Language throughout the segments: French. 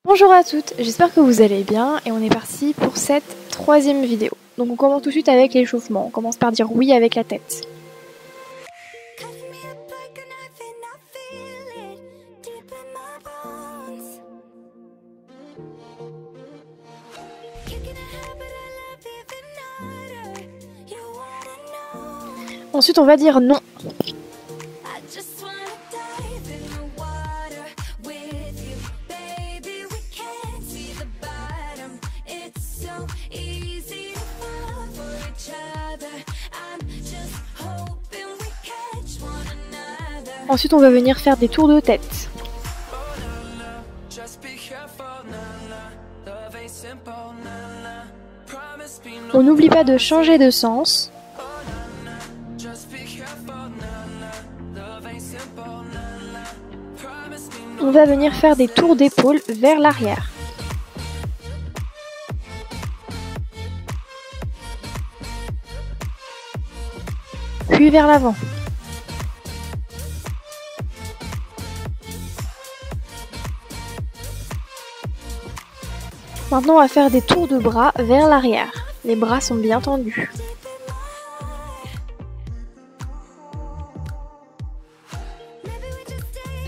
Bonjour à toutes, j'espère que vous allez bien et on est parti pour cette troisième vidéo. Donc on commence tout de suite avec l'échauffement, on commence par dire oui avec la tête. Ensuite on va dire non. Ensuite on va venir faire des tours de tête. On n'oublie pas de changer de sens. On va venir faire des tours d'épaule vers l'arrière. Puis vers l'avant. Maintenant, on va faire des tours de bras vers l'arrière. Les bras sont bien tendus.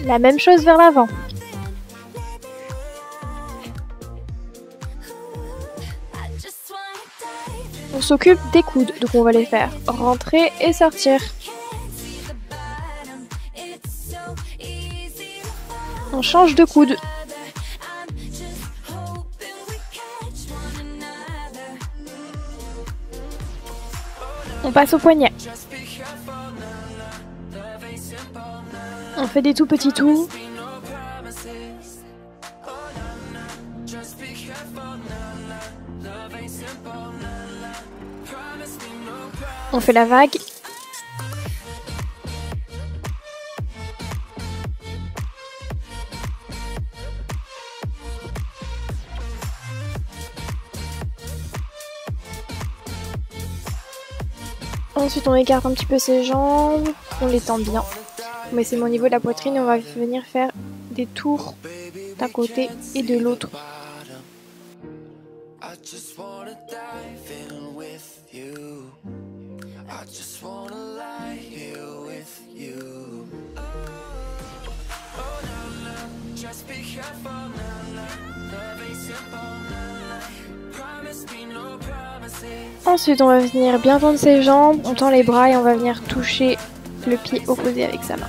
La même chose vers l'avant. On s'occupe des coudes, donc on va les faire rentrer et sortir. On change de coude. On passe au poignet. On fait des tout petits tours. On fait la vague. Ensuite, on écarte un petit peu ses jambes, on les tend bien. On met ses mains au niveau de la poitrine et on va venir faire des tours d'un côté et de l'autre. Ensuite, on va venir bien tendre ses jambes, on tend les bras et on va venir toucher le pied opposé avec sa main.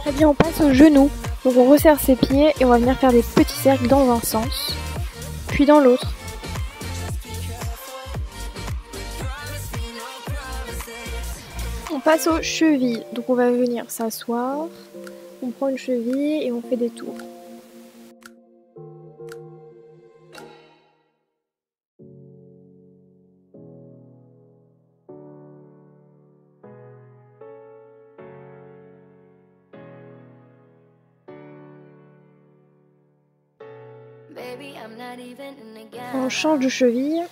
Très bien, on passe au genou. Donc on resserre ses pieds et on va venir faire des petits cercles dans un sens, puis dans l'autre. On passe aux chevilles. Donc on va venir s'asseoir, on prend une cheville et on fait des tours. On change de cheville.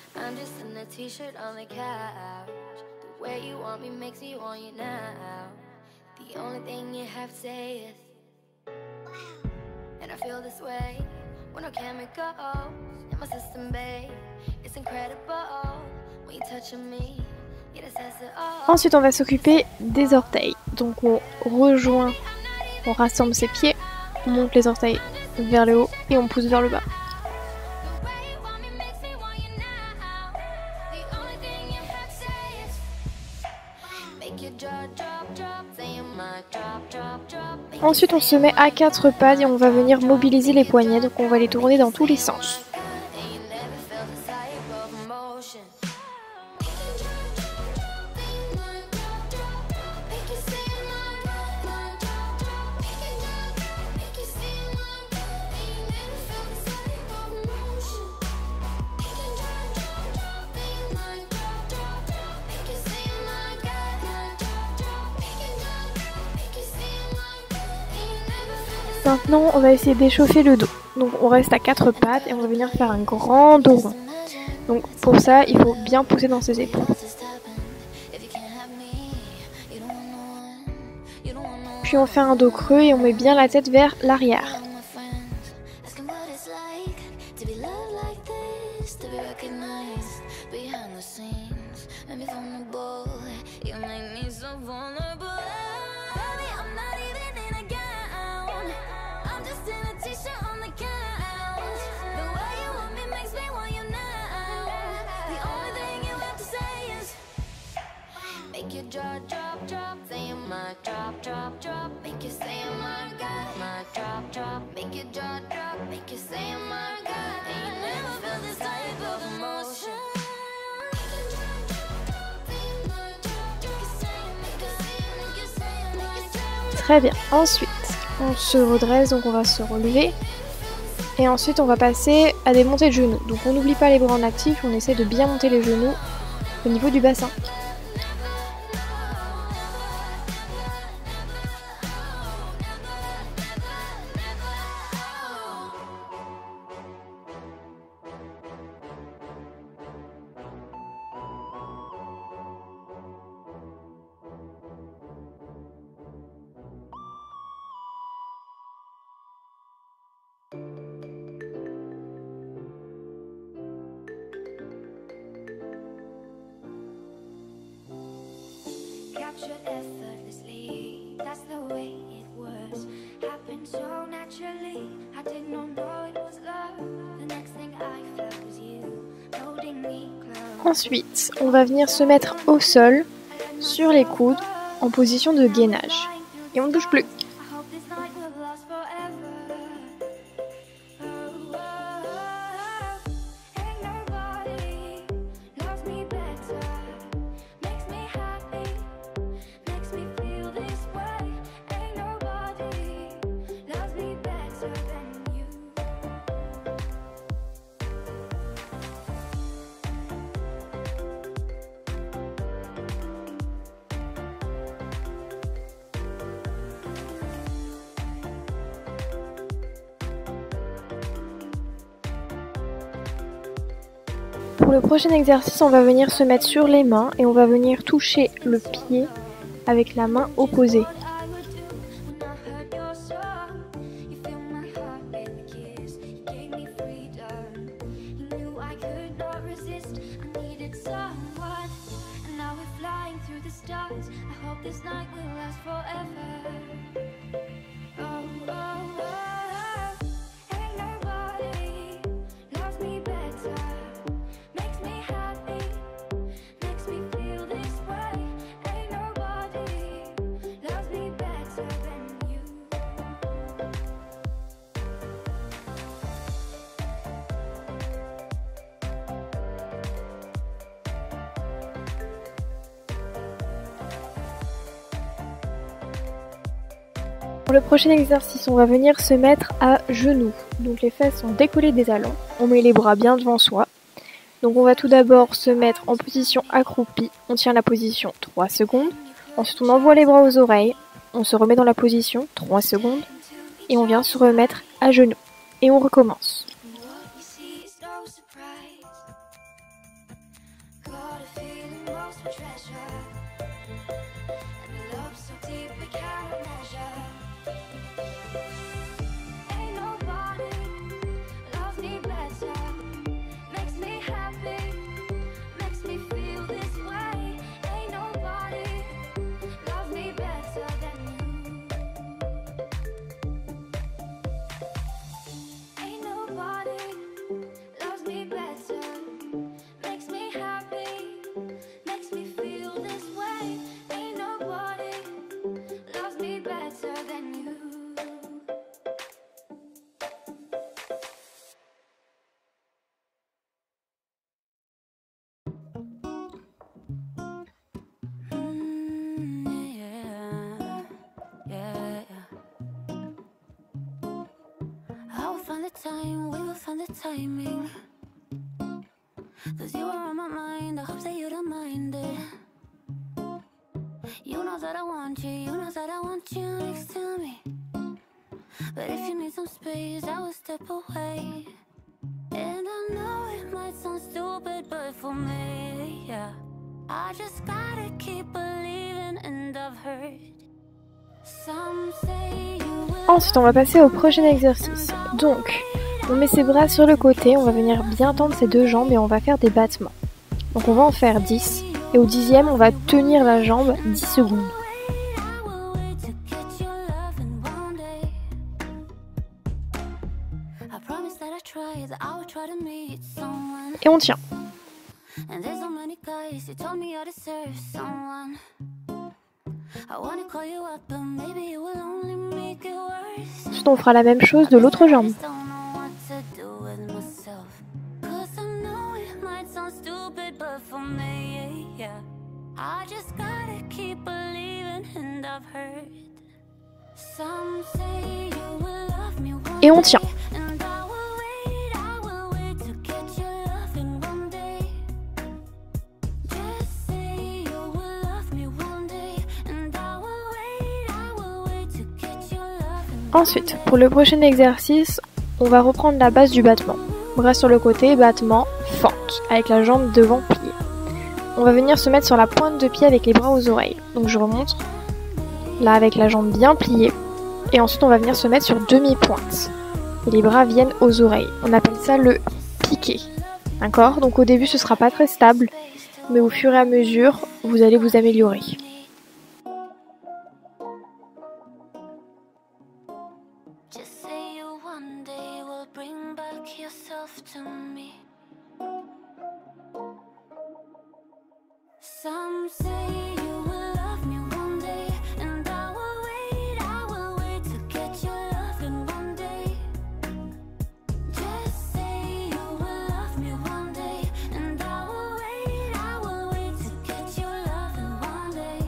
Ensuite, on va s'occuper des orteils. Donc on rejoint, on rassemble ses pieds, on monte les orteils vers le haut et on pousse vers le bas. Ensuite, on se met à 4 pattes et on va venir mobiliser les poignets, donc on va les tourner dans tous les sens. Maintenant, on va essayer d'échauffer le dos. Donc on reste à 4 pattes et on va venir faire un grand dos rond. Donc pour ça, il faut bien pousser dans ses épaules. Puis on fait un dos creux et on met bien la tête vers l'arrière. Make your jaw drop, drop, say my drop, drop, drop. Make you say my God, my drop, drop. Make your jaw drop, make you say my God. And you never felt this type of emotion. Très bien. Ensuite, on se redresse, donc on va se relever. Et ensuite, on va passer à des montées de genoux. Donc on n'oublie pas les bras en actif, on essaie de bien monter les genoux au niveau du bassin. Captured effortlessly, that's the way it was. Happened so naturally, I did not know it was love. The next thing I felt was you holding me close. Ensuite, on va venir se mettre au sol, sur les coudes, en position de gainage. Et on ne bouge plus. Pour le prochain exercice, on va venir se mettre sur les mains et on va venir toucher le pied avec la main opposée. Pour le prochain exercice, on va venir se mettre à genoux. Donc les fesses sont décollées des talons. On met les bras bien devant soi. Donc on va tout d'abord se mettre en position accroupie. On tient la position 3 secondes. Ensuite on envoie les bras aux oreilles. On se remet dans la position 3 secondes. Et on vient se remettre à genoux. Et on recommence. Timing, 'cause you are on my mind. I hope that you don't mind it. You know that I want you, you know that I want you next to me. But if you need some space, I will step away. And I know it might sound stupid, but for me, yeah, I just gotta keep believing, and I've heard some say you will. Ensuite, on va passer au prochain exercice. Donc, on met ses bras sur le côté, on va venir bien tendre ses deux jambes et on va faire des battements. Donc on va en faire 10 et au 10e, on va tenir la jambe 10 secondes. Et on tient. Ensuite, on fera la même chose de l'autre jambe. Et on tient. Ensuite, pour le prochain exercice, on va reprendre la base du battement. Bras sur le côté, battement, fente, avec la jambe devant pliée. On va venir se mettre sur la pointe de pied avec les bras aux oreilles. Donc je remonte, là avec la jambe bien pliée. Et ensuite on va venir se mettre sur demi-pointe. Et les bras viennent aux oreilles. On appelle ça le piqué. D'accord? Donc au début ce sera pas très stable, mais au fur et à mesure, vous allez vous améliorer. Some say you will love me one day, and I will wait to get your love in one day. Just say you will love me one day, and I will wait to get your love in one day.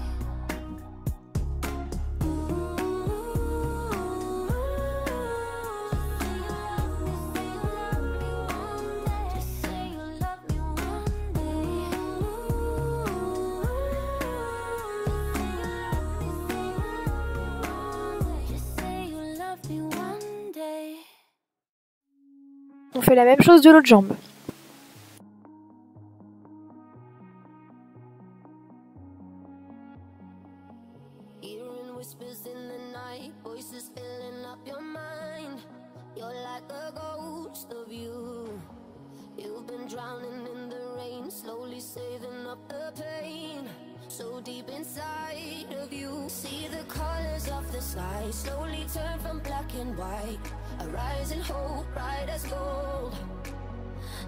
Just say you love me one day. On fait la même chose de l'autre jambe. Hearing whispers in the night, voices filling up your mind. You're like a ghost of you. You've been drowning in the rain, slowly saving up the pain. So deep inside of you, see the colors of the sky slowly turn from black and white. A rising hope, bright as gold.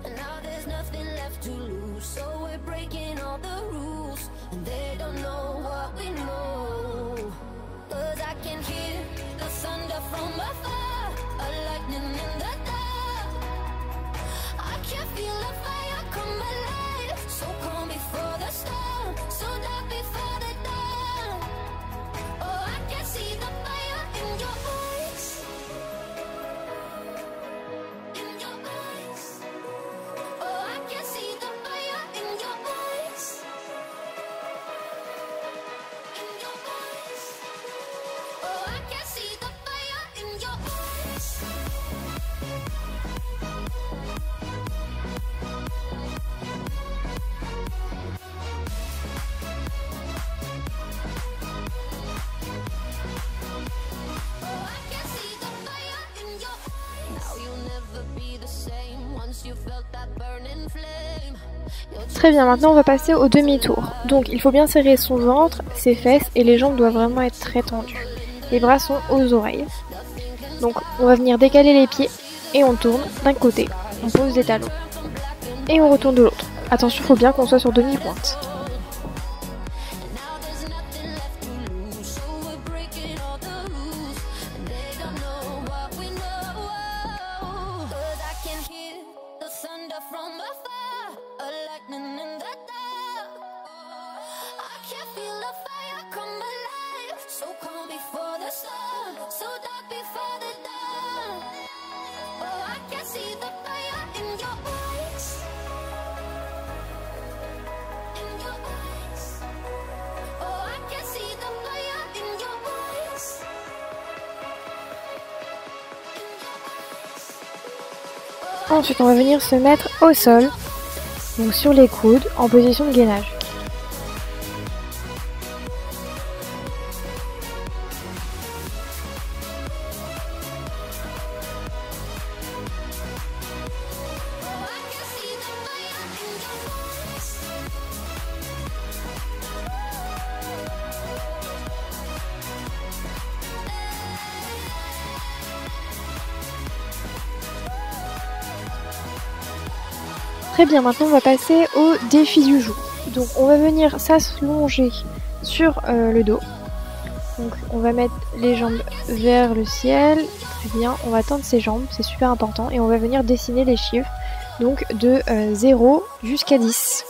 And now there's nothing left to lose, so we're breaking all the rules. And they don't know what we know. 'Cause I can hear the thunder from afar, a lightning in the dark. I can feel the fire come alive, so calm before the storm, so dark before the dawn. Oh, I can see the fire in your eyes, in your eyes. Oh, I can see the fire in your eyes, in your eyes. Oh, I can see the fire in your eyes. Très bien, maintenant on va passer au demi-tour. Donc il faut bien serrer son ventre, ses fesses et les jambes doivent vraiment être très tendues. Les bras sont aux oreilles. Donc on va venir décaler les pieds et on tourne d'un côté. On pose des talons. Et on retourne de l'autre. Attention, il faut bien qu'on soit sur demi-pointe. Ensuite, on va venir se mettre au sol, donc sur les coudes, en position de gainage. Très bien, maintenant on va passer au défi du jour. Donc on va venir s'allonger sur le dos. Donc on va mettre les jambes vers le ciel. Très bien, on va tendre ses jambes, c'est super important. Et on va venir dessiner les chiffres, donc de 0 jusqu'à 10.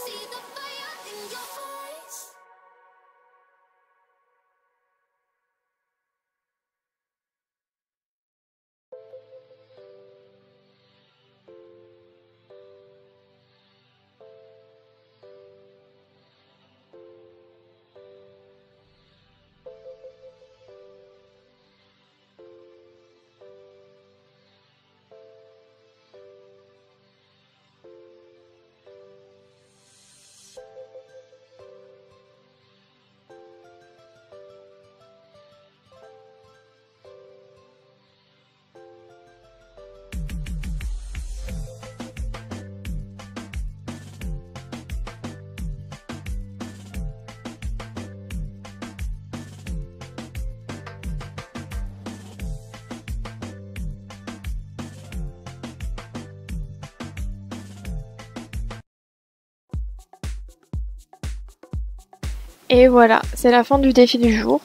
Et voilà, c'est la fin du défi du jour.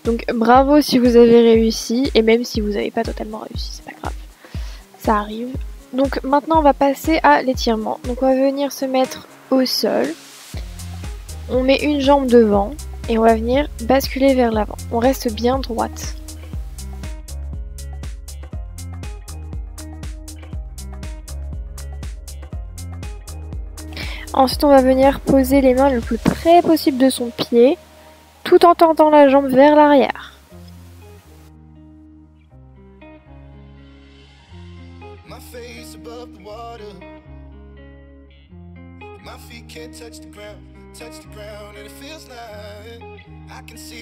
Donc bravo si vous avez réussi, et même si vous n'avez pas totalement réussi, c'est pas grave, ça arrive. Donc maintenant on va passer à l'étirement. Donc on va venir se mettre au sol, on met une jambe devant, et on va venir basculer vers l'avant. On reste bien droite. Ensuite, on va venir poser les mains le plus près possible de son pied, tout en tendant la jambe vers l'arrière.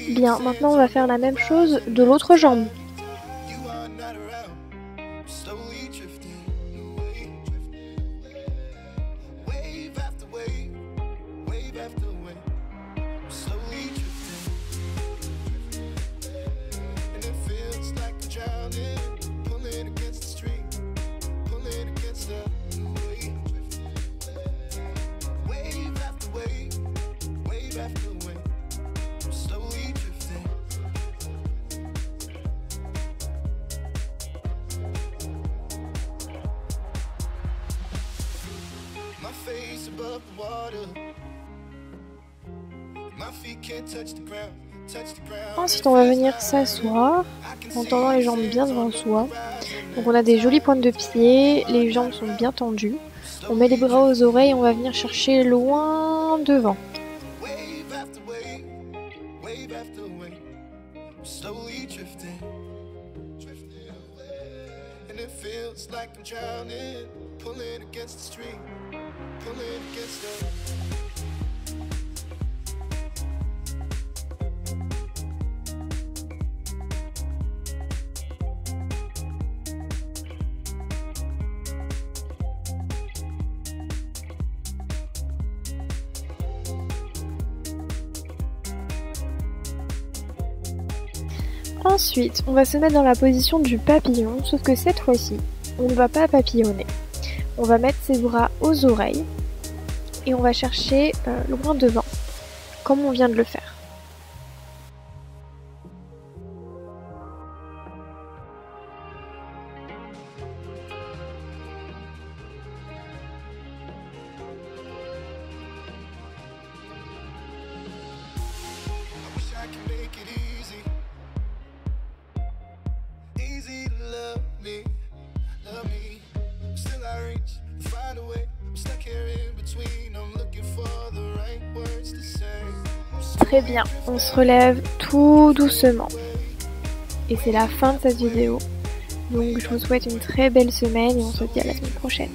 Bien, maintenant on va faire la même chose de l'autre jambe. Ensuite, on va venir s'asseoir en tendant les jambes bien devant soi. Donc on a des jolies pointes de pied, les jambes sont bien tendues. On met les bras aux oreilles et on va venir chercher loin devant. Ensuite, on va se mettre dans la position du papillon, sauf que cette fois-ci, on ne va pas papillonner. On va mettre ses bras aux oreilles et on va chercher loin devant, comme on vient de le faire. Très bien, on se relève tout doucement. Et c'est la fin de cette vidéo. Donc je vous souhaite une très belle semaine et on se dit à la semaine prochaine.